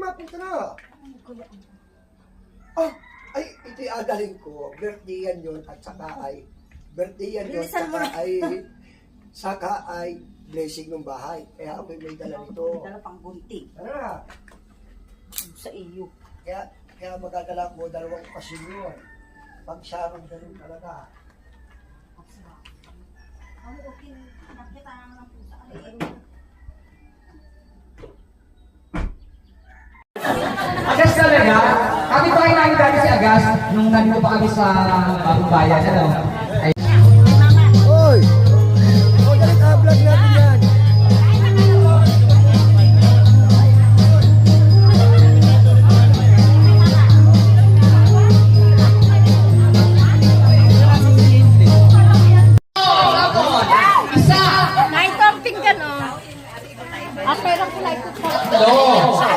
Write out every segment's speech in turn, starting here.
mapunta na. Oh, ay, ito yung adalin ko. Birthday yan yun at saka ay, birthday yan yun, saka ay blessing ng bahay. Kaya ako may dala nito. Dala pang gunting. Tara. Sa iyo. Kaya magdadala ko dalawang okasyon yun. Pag sarong ganun talaga. Okay. Nakita naman ang pusa. Agas talaga. Kami pa kayo dati si Agas nung nandito pa kami sa Bagong Bayan. Ano? Ay. Hoy! O, dali ka-vlog natin yan.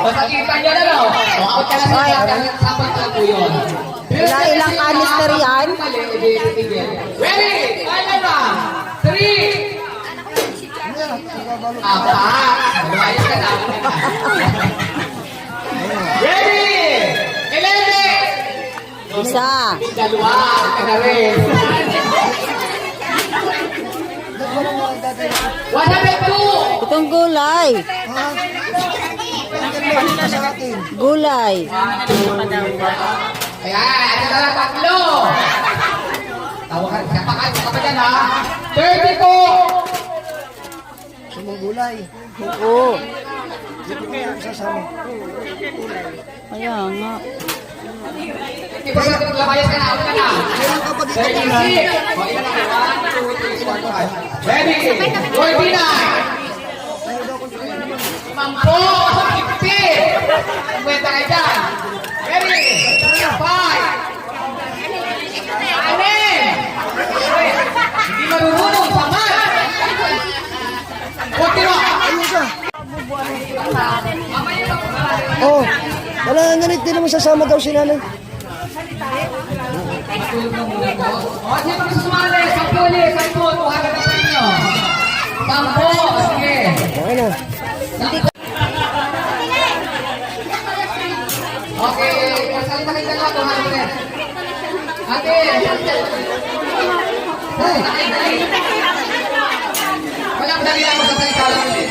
Masakita niya na lang. Ako talaga sapat na po yun. Ilang canister yan? Ready? Kaya na. 3. Apat. Lumayas ka na. Ready? 11. Isa. Dalawa. Ka na rin. 102. Itong gulay. Gulay. Ayan, ito na tatlo. Tawakan, kapakan ka pa dyan ha. 30 po. Sumang gulay. Oo. Sasama. Kaya nga. Ito sa labayas ka na, ako ka na. 36. O, ilan na? 1, 2, 3, 4, 5. Ready? 49. Mampo! 50! Kwenta kayo dyan. Ready? 5. 6. Hindi marunong sa math. 41. Ayun ka. Oh, wala nga din naman sasama daw si nanay. Matulog na muna po. O, sino gusto sumali? 10 ulit. 10. Tuhagan na sa inyo. 10. Sige. Okay na. Okay. Salita kayo dalawa. Tuhagan ulit. Ate. Walang dali lang magsasalita lang ulit.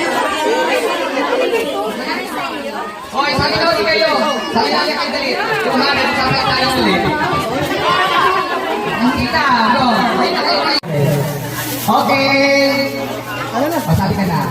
Okay, salita ulit kayo. Salita ulit kayo dali. Tuhagan. Magsasalita lang ulit. Kita. Go. Okay. Ano na? Pasabi ka na.